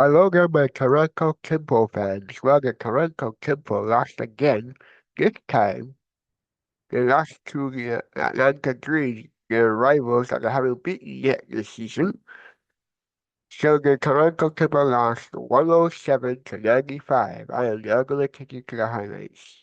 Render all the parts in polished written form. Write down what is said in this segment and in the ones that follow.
Hello there, my Toronto Kimpo fans. Well, the Toronto Kimpo lost again. This time, they lost to the Atlanta Dreams, their rivals that they haven't beaten yet this season. So the Toronto Kimpo lost 107 to 95. I am now going to take you to the highlights.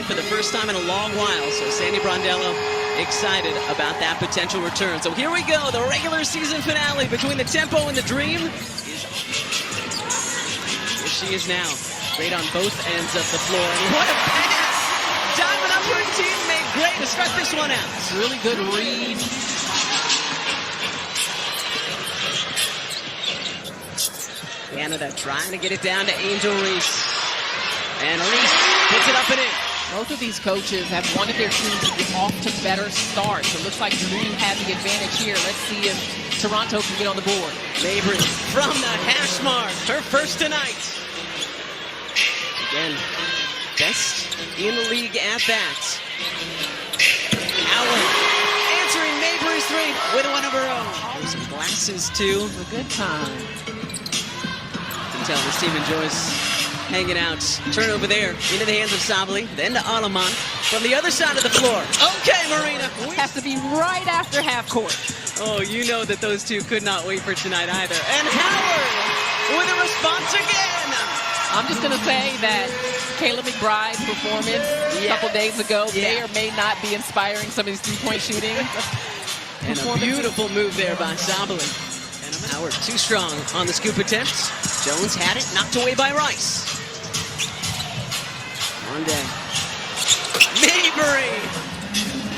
For the first time in a long while, so Sandy Brondello excited about that potential return. So here we go, the regular season finale between the Tempo and the Dream. Here she is now, great on both ends of the floor. And what a pass! Diving up her teammate, great to start this one out. It's a really good read. Canada trying to get it down to Angel Reese. And Reese puts it up and in. Both of these coaches have wanted their teams to get off to better starts. It looks like Drew had the advantage here. Let's see if Toronto can get on the board. Mabry from the hash mark, her first tonight. Again, best in the league at that. Allen answering Mabry's three with one of her own. There's some glasses too. It was a good time. You can tell this team enjoys hanging out. Turnover there into the hands of Sabally, then to Alaman from the other side of the floor. Okay, Marina. Has to be right after half court. Oh, you know that those two could not wait for tonight either. And Howard with a response again. I'm just going to say that Kayla McBride's performance a couple days ago may or may not be inspiring some of these three-point shooting. And a beautiful move there by Sabally. And Howard too strong on the scoop attempt. Jones had it, knocked away by Rice. One day. Mabry!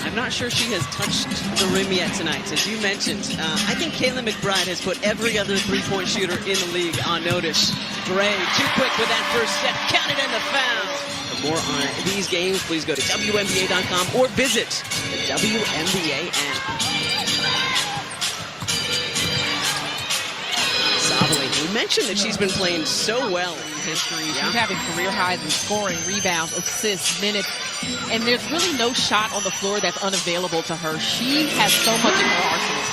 I'm not sure she has touched the rim yet tonight. As you mentioned, I think Kayla McBride has put every other three-point shooter in the league on notice. Gray, too quick with that first step. Counted in the foul. For more on these games, please go to WNBA.com or visit the WNBA app. Sabally, we mentioned that she's been playing so well. History. She's having career highs in scoring, rebounds, assists, minutes, and there's really no shot on the floor that's unavailable to her. She has so much in her arsenal.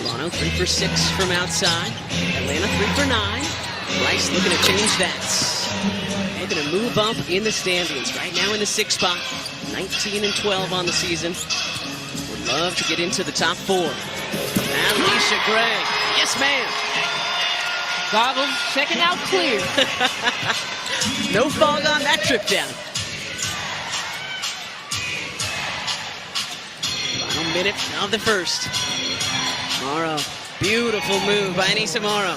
Toronto 3 for 6 from outside. Atlanta 3 for 9. Rice looking to change that. They're going to move up in the standings. Right now in the 6th spot, 19 and 12 on the season. Would love to get into the top 4. Alicia Gray. Yes, ma'am. Goggles checking out clear. No fog on that trip down. Final minute of the first. Morrow. Beautiful move by Anissa Morrow.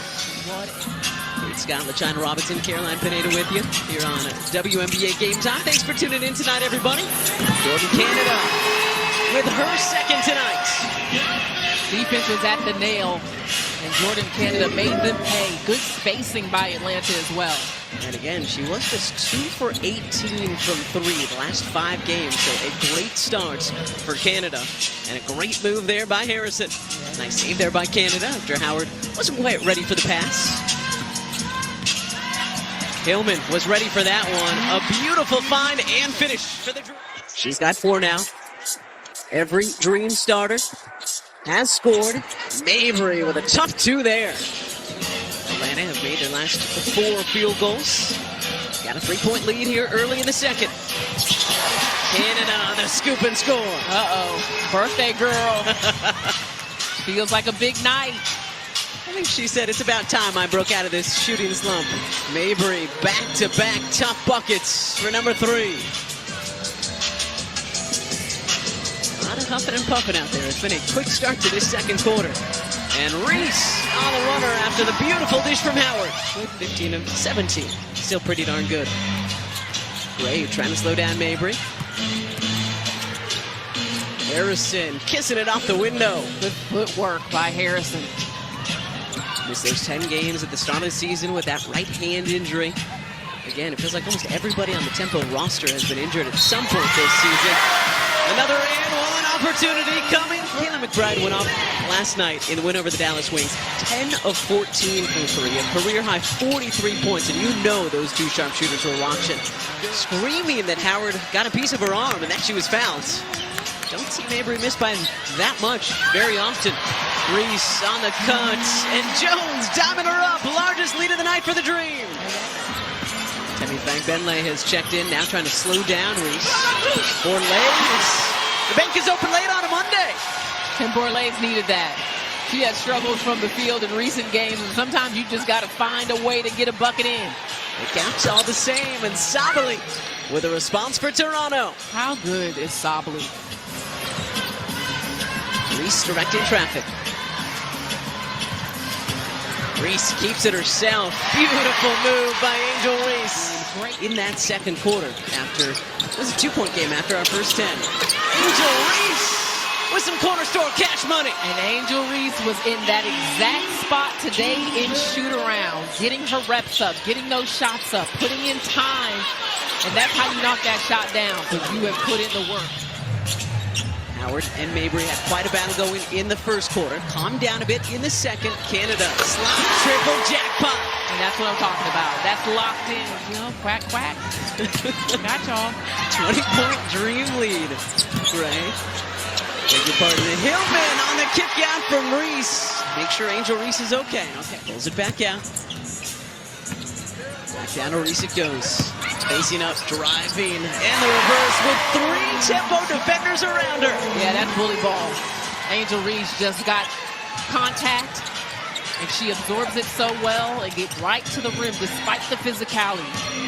It's Scott LaChina Robinson, Caroline Pineda with you here on WNBA Game Time. Thanks for tuning in tonight, everybody. Jordan Canada with her second tonight. Defense was at the nail, and Jordan Canada made them pay. Good spacing by Atlanta as well. And again, she was just 2 for 18 from 3 the last 5 games, so a great start for Canada. And a great move there by Harrison. Nice save there by Canada after Howard wasn't quite ready for the pass. Hillman was ready for that one. A beautiful find and finish for the Dream. She's got 4 now. Every Dream starter has scored. Mabry with a tough 2 there. Atlanta have made their last 4 field goals. Got a 3-point lead here early in the second. Canada, the scoop and score. Uh-oh. Birthday girl. Feels like a big night. I think she said it's about time I broke out of this shooting slump. Mabry, back-to-back tough buckets for number 3. A lot of huffing and puffing out there. It's been a quick start to this second quarter. And Reese on the runner after the beautiful dish from Howard. With 15 of 17. Still pretty darn good. Gray trying to slow down Mabry. Harrison kissing it off the window. Good footwork by Harrison. Missed those 10 games at the start of the season with that right hand injury. Again, it feels like almost everybody on the Tempo roster has been injured at some point this season. Another and one opportunity coming. Kayla McBride went off last night in the win over the Dallas Wings. 10 of 14 from three, a career-high 43 points, and you know those two sharpshooters were watching, screaming that Howard got a piece of her arm and that she was fouled. Don't see Mabry miss by that much very often. Reese on the cut, and Jones diming her up. Largest lead of the night for the Dream. Temi Fang-Benlay has checked in, now trying to slow down Reese. Borlase, the bank is open late on a Monday. And Borlase needed that. She has struggled from the field in recent games, and sometimes you just got to find a way to get a bucket in. The gap's all the same, and Sabally with a response for Toronto. How good is Sabally? Reese directing traffic. Reese keeps it herself. Beautiful move by Angel Reese. In that second quarter, after, it was a 2-point game after our first 10. Angel Reese with some corner store cash money. And Angel Reese was in that exact spot today in shoot-around, getting her reps up, getting those shots up, putting in time. And that's how you knock that shot down, because you have put in the work. Howard and Mabry had quite a battle going in the first quarter. Calmed down a bit in the second. Canada slap triple jackpot. And that's what I'm talking about. That's locked in. You know, quack, quack. Got y'all. 20-point Dream lead. Gray. Beg your pardon. And Hillman on the kick out from Reese. Make sure Angel Reese is okay. Okay, pulls it back out. Back down to Reese it goes. Facing up, driving, and the reverse with 3 Tempo defenders around her. Yeah, that's bully ball. Angel Reese just got contact, and she absorbs it so well and gets right to the rim despite the physicality.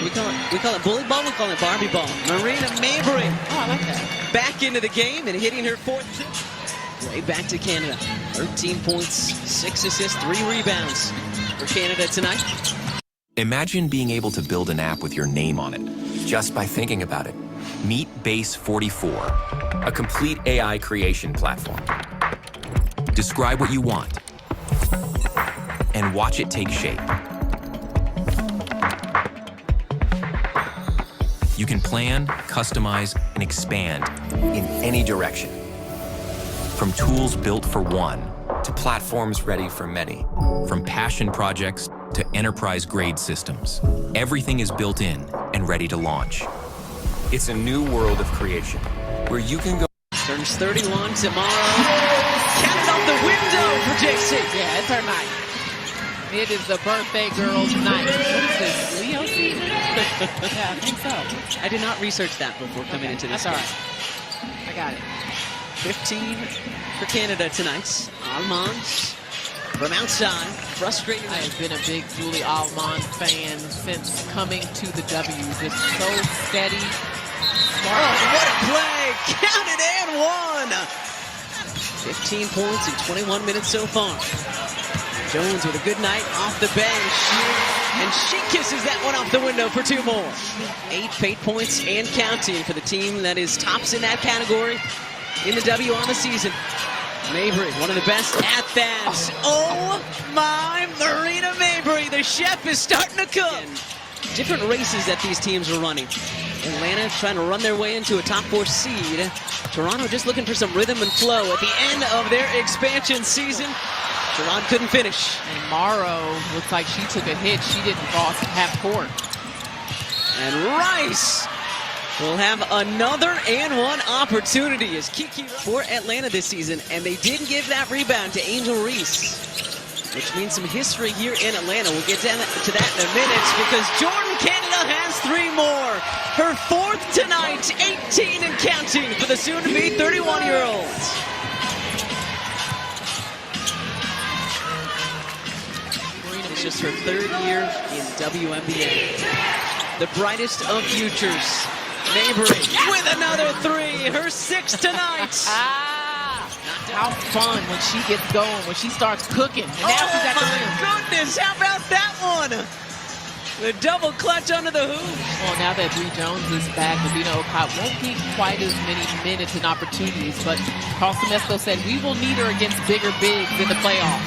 We call it bully ball, we call it Barbie ball. Marina Mabry. Oh, I like that. Back into the game and hitting her 4th. Right back to Canada. 13 points, 6 assists, 3 rebounds for Canada tonight. Imagine being able to build an app with your name on it, just by thinking about it. Meet Base 44, a complete AI creation platform. Describe what you want, and watch it take shape. You can plan, customize, and expand in any direction. From tools built for one, to platforms ready for many. From passion projects to enterprise-grade systems. Everything is built in and ready to launch. It's a new world of creation, where you can go... Turns 31 tomorrow. Count it off the window for JC. Yeah, it's her night. It is the birthday girl's night. What is this, Leo season? Yeah, I think so. I did not research that before coming into this. That's all right. I got it. 15 for Canada tonight. Almond from outside, frustrating. I have been a big Julie Almond fan since coming to the W. Just so steady. Oh, what a play! Counted and one! 15 points in 21 minutes so far. Jones with a good night off the bench. And she kisses that one off the window for 2 more. 8 points and counting for the team that is tops in that category in the W on the season. Mabry, one of the best at that. Oh my, Marina Mabry, the chef is starting to cook. Different races that these teams are running. Atlanta trying to run their way into a top 4 seed. Toronto just looking for some rhythm and flow at the end of their expansion season. Gerard couldn't finish. And Morrow looks like she took a hit. She didn't cross half court. And Rice will have another and one opportunity as Kiki for Atlanta this season, and they did give that rebound to Angel Reese, which means some history here in Atlanta. We'll get to that in a minute because Jordan Canada has 3 more. Her 4th tonight, 18 and counting for the soon-to-be 31-year-old. It's just her 3rd year in WNBA. The brightest of futures. Mabry with another 3, her 6th tonight. How fun when she gets going, when she starts cooking. And now she's at the rim. Goodness, how about that one? The double clutch under the hoop. Well, now that Bree Jones is back, Lavina Okot won't get quite as many minutes and opportunities, but Carl Semesco said we will need her against bigger bigs in the playoffs.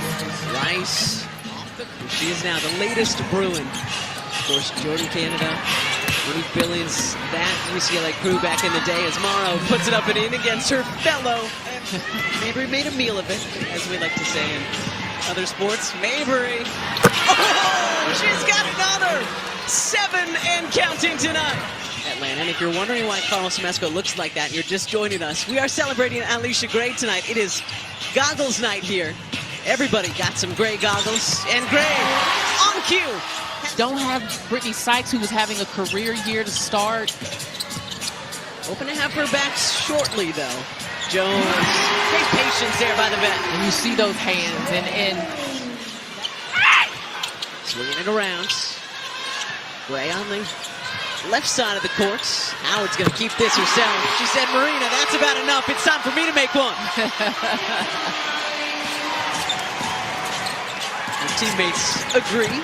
Rice, she is now the latest Bruin course, Jordan Canada, Ruth Billings, that UCLA crew back in the day, as Morrow puts it up and in against her fellow. Mabry made a meal of it, as we like to say in other sports. Mabry, oh, she's got another 7 and counting tonight. Atlanta, and if you're wondering why Carlos Semesco looks like that, you're just joining us. We are celebrating Alicia Gray tonight. It is goggles night here. Everybody got some Gray goggles, and Gray on cue. Don't have Brittany Sykes, who was having a career year to start. Hoping to have her back shortly, though. Jones, great patience there by the vet. And you see those hands, and swinging it around. Gray on the left side of the court. Howard's going to keep this herself. She said, Marina, that's about enough. It's time for me to make one. Her teammates agree.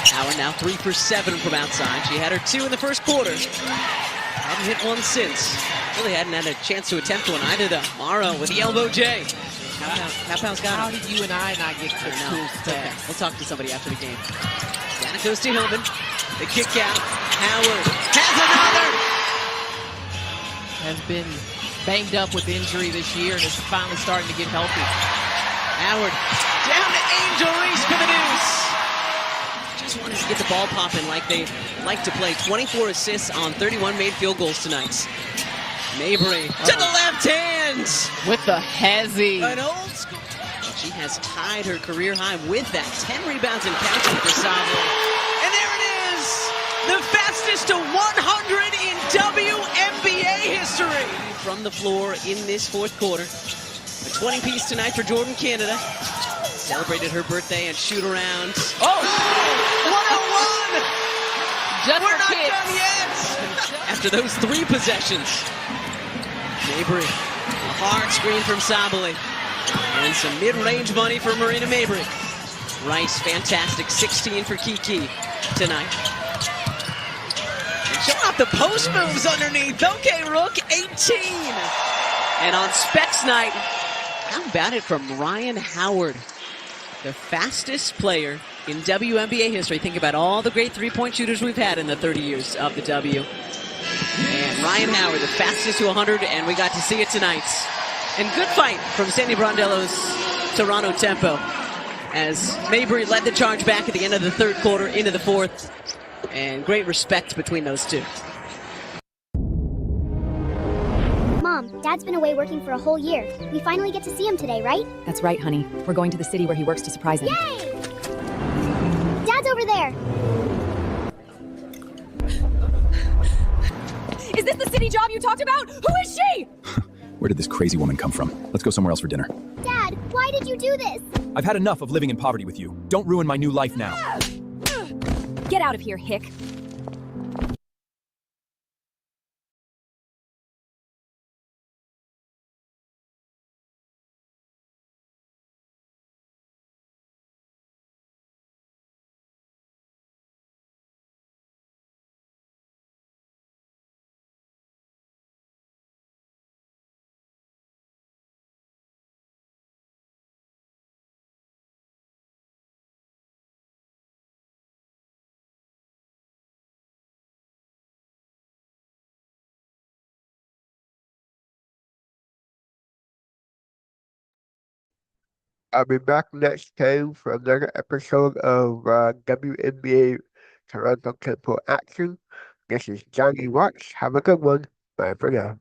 Howard now 3 for 7 from outside. She had her 2 in the first quarter. Hadn't hit one since. Really hadn't had a chance to attempt one either, though. Morrow with the elbow J. Half-House got it. how did you and I not get to tools okay. We'll talk to somebody after the game. Down it goes to Hillman. The kick out. Howard has another. Has been banged up with injury this year and is finally starting to get healthy. Howard down to Angel Reese for the deuce. Just wanted to get the ball popping like they like to play. 24 assists on 31 made field goals tonight. Mabry to the left hand. With the hezzy. An old school. She has tied her career high with that. 10 rebounds and counting for Savo. And there it is. The fastest to 100 in WNBA history. From the floor in this fourth quarter. A 20-piece tonight for Jordan Canada. Celebrated her birthday and shoot around. Oh! 101! Just We're for not kids. done yet! After those 3 possessions. Mabry, a hard screen from Sabali. And some mid-range money for Marina Mabry. Rice, fantastic. 16 for Kiki tonight. And showing off the post moves underneath. Okay, Rook, 18. And on Specs night, how about it from Ryan Howard? The fastest player in WNBA history. Think about all the great three-point shooters we've had in the 30 years of the W. And Ryan Howard, the fastest to 100, and we got to see it tonight. And good fight from Sandy Brondello's Toronto Tempo as Mabry led the charge back at the end of the third quarter into the fourth. And great respect between those two. Mom, Dad's been away working for a whole year. We finally get to see him today, right? That's right, honey. We're going to the city where he works to surprise him. Yay! Dad's over there! Is this the city job you talked about? Who is she? Where did this crazy woman come from? Let's go somewhere else for dinner. Dad, why did you do this? I've had enough of living in poverty with you. Don't ruin my new life now. Get out of here, Hick. I'll be back next time for another episode of WNBA Toronto Tempo Action. This is Johnny Watts. Have a good one. Bye for now.